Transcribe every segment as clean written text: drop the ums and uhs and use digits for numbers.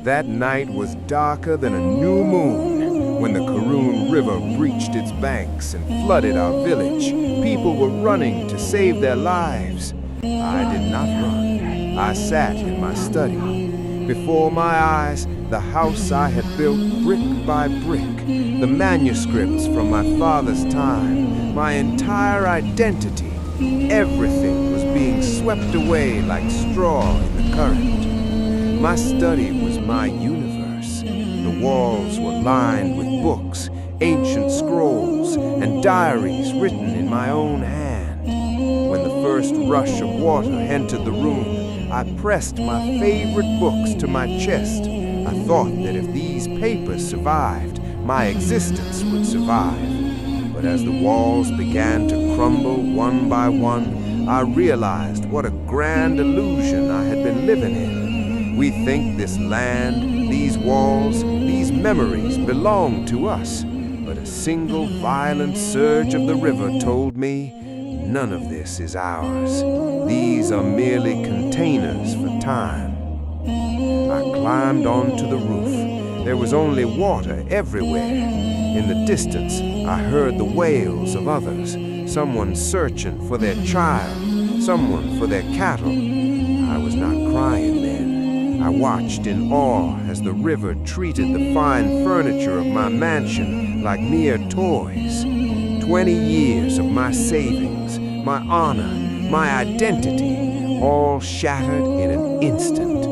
That night was darker than a new moon. When the Karun River breached its banks and flooded our village, people were running to save their lives. I did not run. I sat in my study. Before my eyes, the house I had built brick by brick, the manuscripts from my father's time, my entire identity, everything was being swept away like straw in the current. My study was my universe. The walls were lined with books, ancient scrolls, and diaries written in my own hand. When the first rush of water entered the room, I pressed my favorite books to my chest. I thought that if these papers survived, my existence would survive. But as the walls began to crumble one by one, I realized what a grand illusion I had been living in. We think this land, these walls, these memories belong to us, but a single violent surge of the river told me, none of this is ours. These are merely containers for time. I climbed onto the roof. There was only water everywhere. In the distance, I heard the wails of others, someone searching for their child, someone for their cattle. I was not crying then. I watched in awe as the river treated the fine furniture of my mansion like mere toys. 20 years of my savings, my honor, my identity, all shattered in an instant.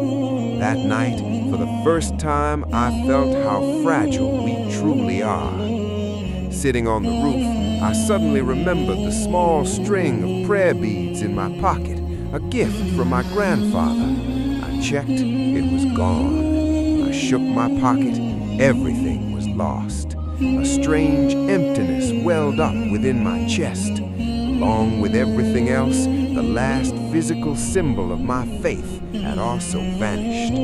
That night, for the first time, I felt how fragile we truly are. Sitting on the roof, I suddenly remembered the small string of prayer beads in my pocket, a gift from my grandfather. I checked, it was gone. I shook my pocket, everything was lost. A strange emptiness welled up within my chest. Along with everything else, the last physical symbol of my faith had also vanished.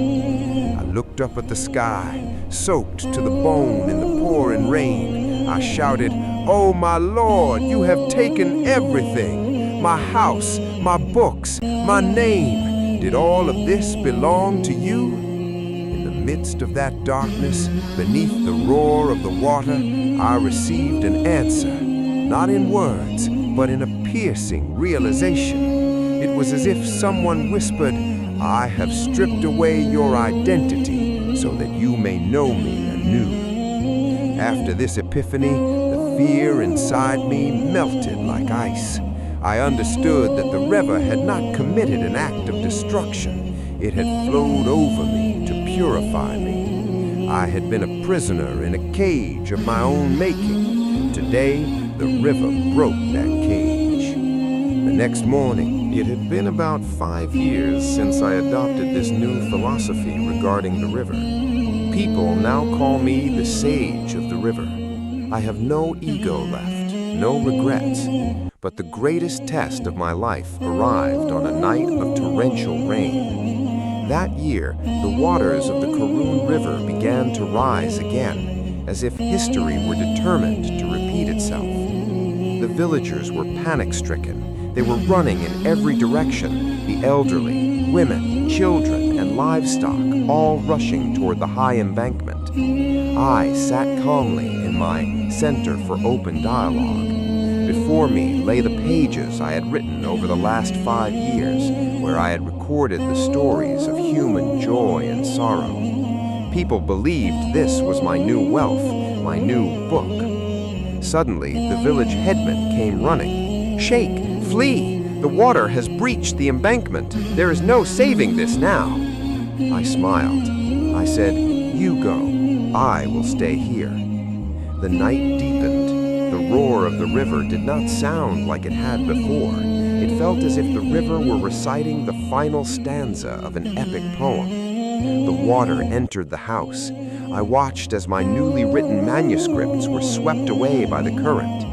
I looked up at the sky, soaked to the bone in the pouring rain. I shouted, "Oh my Lord, you have taken everything! My house, my books, my name. Did all of this belong to you?" In the midst of that darkness, beneath the roar of the water, I received an answer, not in words, but in a piercing realization. It was as if someone whispered, "I have stripped away your identity so that you may know me anew." After this epiphany, the fear inside me melted like ice. I understood that the river had not committed an act of destruction. It had flowed over me to purify me. I had been a prisoner in a cage of my own making. Today, the river broke that cage. The next morning, it had been about 5 years since I adopted this new philosophy regarding the river. People now call me the sage of the river. I have no ego left, no regrets, but the greatest test of my life arrived on a night of torrential rain. That year, the waters of the Karun River began to rise again, as if history were determined to repeat itself. The villagers were panic-stricken. They were running in every direction, the elderly, women, children, and livestock, all rushing toward the high embankment. I sat calmly in my Center for Open Dialogue. Before me lay the pages I had written over the last 5 years, where I had recorded the stories of human joy and sorrow. People believed this was my new wealth, my new book. Suddenly, the village headman came running. "Shake! Flee! The water has breached the embankment. There is no saving this now." I smiled. I said, "You go. I will stay here." The night deepened. The roar of the river did not sound like it had before. It felt as if the river were reciting the final stanza of an epic poem. The water entered the house. I watched as my newly written manuscripts were swept away by the current.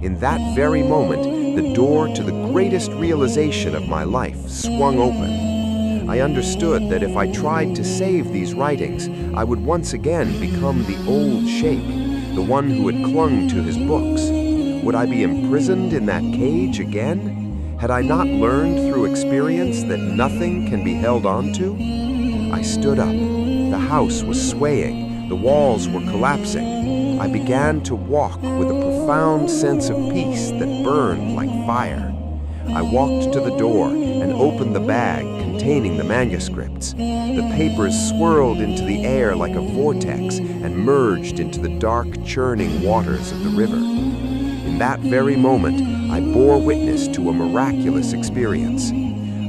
In that very moment, the door to the greatest realization of my life swung open. I understood that if I tried to save these writings, I would once again become the old Sheikh, the one who had clung to his books. Would I be imprisoned in that cage again? Had I not learned through experience that nothing can be held on to? I stood up. The house was swaying, the walls were collapsing. I began to walk with a profound sense of peace that burned like fire. I walked to the door and opened the bag containing the manuscripts. The papers swirled into the air like a vortex and merged into the dark, churning waters of the river. In that very moment, I bore witness to a miraculous experience.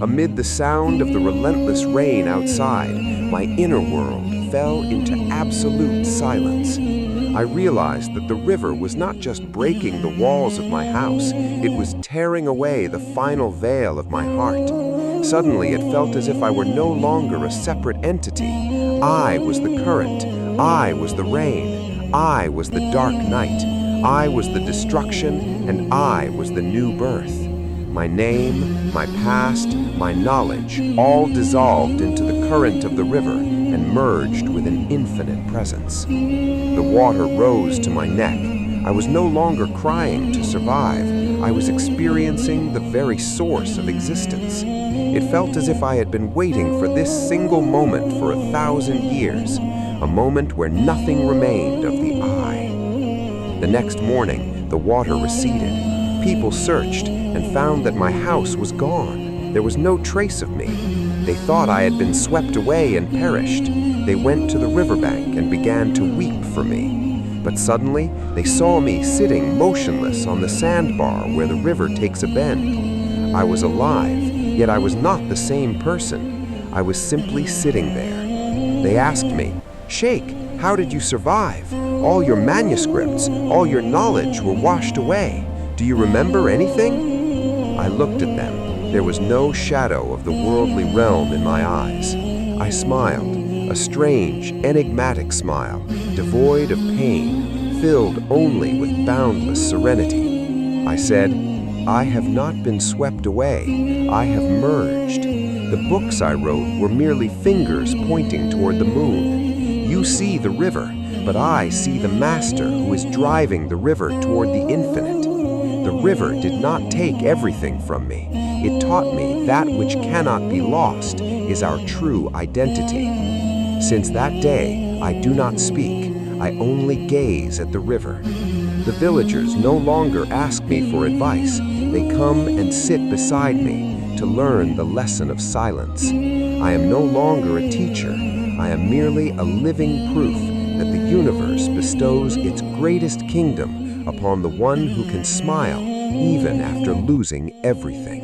Amid the sound of the relentless rain outside, my inner world fell into absolute silence. I realized that the river was not just breaking the walls of my house, it was tearing away the final veil of my heart. Suddenly, it felt as if I were no longer a separate entity. I was the current, I was the rain, I was the dark night, I was the destruction, and I was the new birth. My name, my past, my knowledge, all dissolved into the current of the river and merged with an infinite presence. The water rose to my neck. I was no longer crying to survive. I was experiencing the very source of existence. It felt as if I had been waiting for this single moment for 1,000 years, a moment where nothing remained of the I. The next morning, the water receded. People searched and found that my house was gone. There was no trace of me. They thought I had been swept away and perished. They went to the riverbank and began to weep for me. But suddenly, they saw me sitting motionless on the sandbar where the river takes a bend. I was alive, yet I was not the same person. I was simply sitting there. They asked me, "Sheikh, how did you survive? All your manuscripts, all your knowledge were washed away. Do you remember anything?" I looked at them. There was no shadow of the worldly realm in my eyes. I smiled, a strange, enigmatic smile, devoid of pain, filled only with boundless serenity. I said, "I have not been swept away. I have merged. The books I wrote were merely fingers pointing toward the moon. You see the river, but I see the master who is driving the river toward the infinite. The river did not take everything from me. It taught me that which cannot be lost is our true identity. Since that day, I do not speak. I only gaze at the river. The villagers no longer ask me for advice. They come and sit beside me to learn the lesson of silence. I am no longer a teacher. I am merely a living proof that the universe bestows its greatest kingdom upon the one who can smile even after losing everything.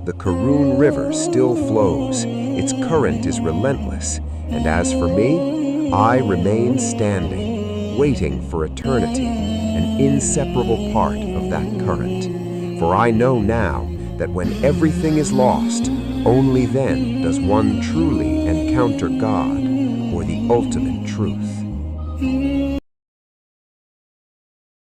The Karun River still flows, its current is relentless, and as for me, I remain standing, waiting for eternity, an inseparable part of that current. For I know now that when everything is lost, only then does one truly encounter God or the ultimate truth.